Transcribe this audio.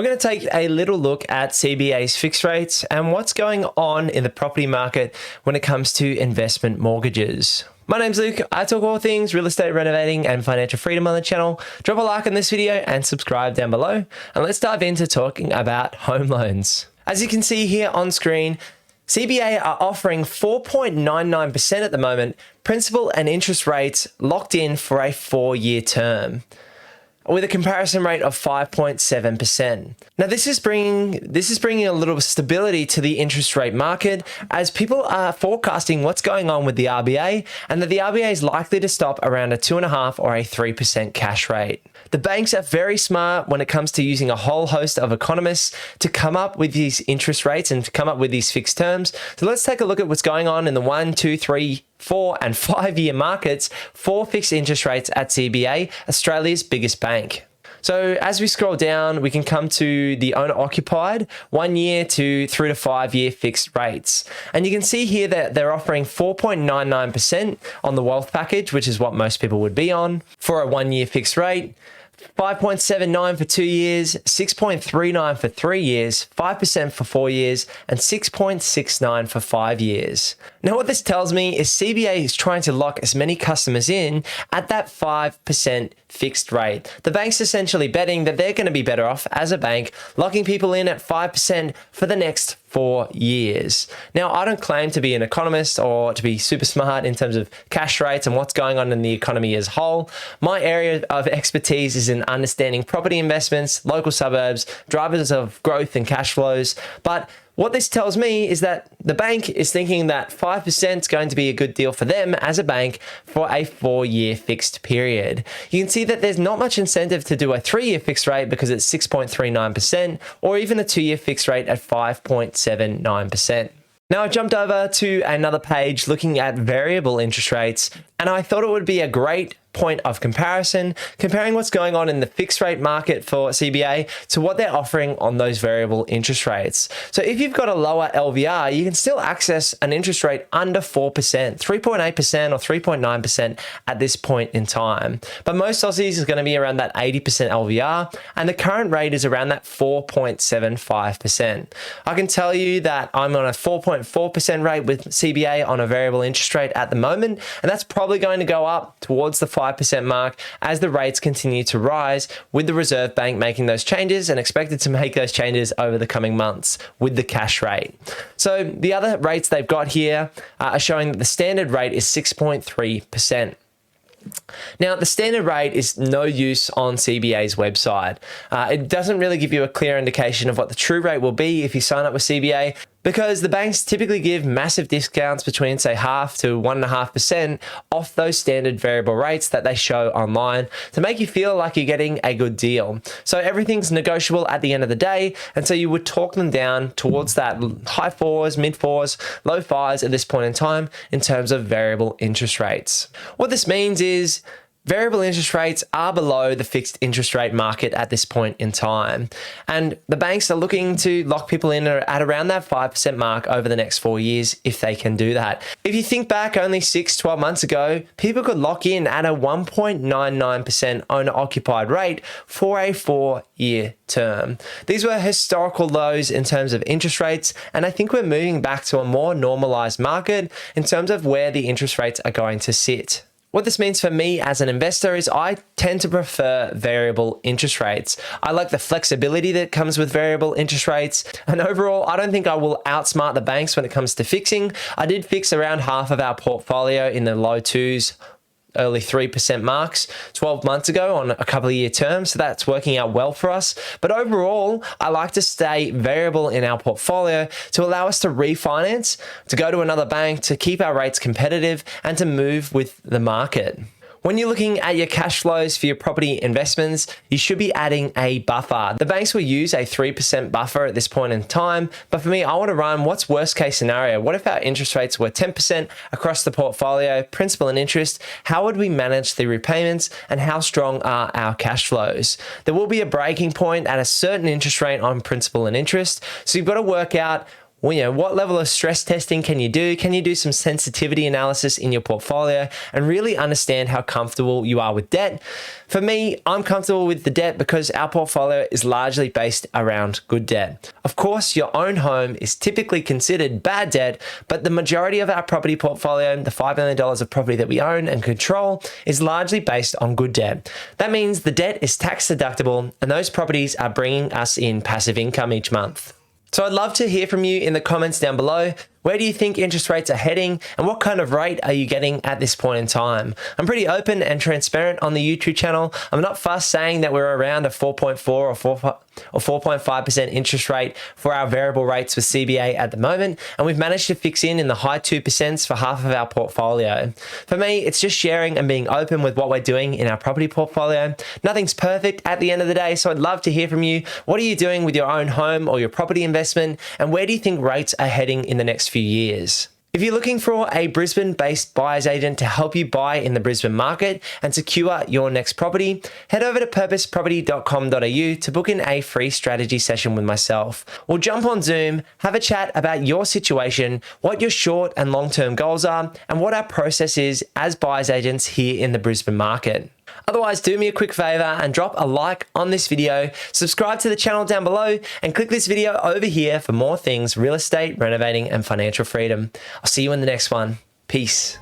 We're going to take a little look at CBA's fixed rates and what's going on in the property market when it comes to investment mortgages. My name's Luke. I talk all things real estate, renovating, and financial freedom on the channel. Drop a like on this video and subscribe down below. And let's dive into talking about home loans. As you can see here on screen, CBA are offering 4.99% at the moment, principal and interest rates locked in for a 4-year term, with a comparison rate of 5.7%. Now, this is bringing a little stability to the interest rate market as people are forecasting what's going on with the RBA and that the RBA is likely to stop around a 2.5% or a 3% cash rate. The banks are very smart when it comes to using a whole host of economists to come up with these interest rates and to come up with these fixed terms. So let's take a look at what's going on in the 1, 2, 3, 4 and 5-year markets for fixed interest rates at CBA, Australia's biggest bank. So as we scroll down, we can come to the owner-occupied 1 year to 3 to 5 year fixed rates. And you can see here that they're offering 4.99% on the wealth package, which is what most people would be on, for a 1 year fixed rate. 5.79 for 2 years, 6.39 for 3 years, 5% for 4 years, and 6.69 for 5 years. Now, what this tells me is CBA is trying to lock as many customers in at that 5% fixed rate. The bank's essentially betting that they're going to be better off as a bank, locking people in at 5% for the next 4 years. Now, I don't claim to be an economist or to be super smart in terms of cash rates and what's going on in the economy as a whole. My area of expertise is in understanding property investments, local suburbs, drivers of growth and cash flows. But what this tells me is that the bank is thinking that 5% is going to be a good deal for them as a bank for a 4-year fixed period. You can see that there's not much incentive to do a 3-year fixed rate because it's 6.39% or even a 2-year fixed rate at 5.79%. Now, I jumped over to another page looking at variable interest rates, and I thought it would be a great point of comparison, comparing what's going on in the fixed rate market for CBA to what they're offering on those variable interest rates. So if you've got a lower LVR, you can still access an interest rate under 4%, 3.8% or 3.9% at this point in time. But most Aussies is going to be around that 80% LVR, and the current rate is around that 4.75%. I can tell you that I'm on a 4.4% rate with CBA on a variable interest rate at the moment, and that's probably going to go up towards the 5% mark as the rates continue to rise, with the Reserve Bank making those changes and expected to make those changes over the coming months with the cash rate. So the other rates they've got here are showing that the standard rate is 6.3%. Now, the standard rate is no use on CBA's website. It doesn't really give you a clear indication of what the true rate will be if you sign up with CBA, because the banks typically give massive discounts between, say, 0.5% to 1.5% off those standard variable rates that they show online to make you feel like you're getting a good deal. So everything's negotiable at the end of the day, and so you would talk them down towards that high 4s, mid 4s, low 5s at this point in time in terms of variable interest rates. What this means is variable interest rates are below the fixed interest rate market at this point in time. And the banks are looking to lock people in at around that 5% mark over the next 4 years if they can do that. If you think back only 12 months ago, people could lock in at a 1.99% owner-occupied rate for a 4-year term. These were historical lows in terms of interest rates, and I think we're moving back to a more normalized market in terms of where the interest rates are going to sit. What this means for me as an investor is I tend to prefer variable interest rates. I like the flexibility that comes with variable interest rates. And overall, I don't think I will outsmart the banks when it comes to fixing. I did fix around half of our portfolio in the low 2s, early 3% marks 12 months ago on a couple of year terms. So that's working out well for us. But overall, I like to stay variable in our portfolio to allow us to refinance, to go to another bank, to keep our rates competitive, and to move with the market. When you're looking at your cash flows for your property investments, you should be adding a buffer. The banks will use a 3% buffer at this point in time, but for me, I want to run what's worst case scenario. What if our interest rates were 10% across the portfolio, principal and interest? How would we manage the repayments, and how strong are our cash flows? There will be a breaking point at a certain interest rate on principal and interest, so you've got to work out Well, what level of stress testing can you do? Can you do some sensitivity analysis in your portfolio and really understand how comfortable you are with debt? For me, I'm comfortable with the debt because our portfolio is largely based around good debt. Of course, your own home is typically considered bad debt, but the majority of our property portfolio, the $5 million of property that we own and control, is largely based on good debt. That means the debt is tax deductible and those properties are bringing us in passive income each month. So I'd love to hear from you in the comments down below. Where do you think interest rates are heading and what kind of rate are you getting at this point in time? I'm pretty open and transparent on the YouTube channel. I'm not fussed saying that we're around a 4.4 or 4.5% interest rate for our variable rates with CBA at the moment, and we've managed to fix in the high 2% for half of our portfolio. For me, it's just sharing and being open with what we're doing in our property portfolio. Nothing's perfect at the end of the day, so I'd love to hear from you. What are you doing with your own home or your property investment, and where do you think rates are heading in the next few years? If you're looking for a Brisbane-based buyer's agent to help you buy in the Brisbane market and secure your next property, head over to purposeproperty.com.au to book in a free strategy session with myself. We'll jump on Zoom, have a chat about your situation, what your short and long-term goals are, and what our process is as buyer's agents here in the Brisbane market. Otherwise, do me a quick favor and drop a like on this video, subscribe to the channel down below, and click this video over here for more things real estate, renovating, and financial freedom. I'll see you in the next one. Peace.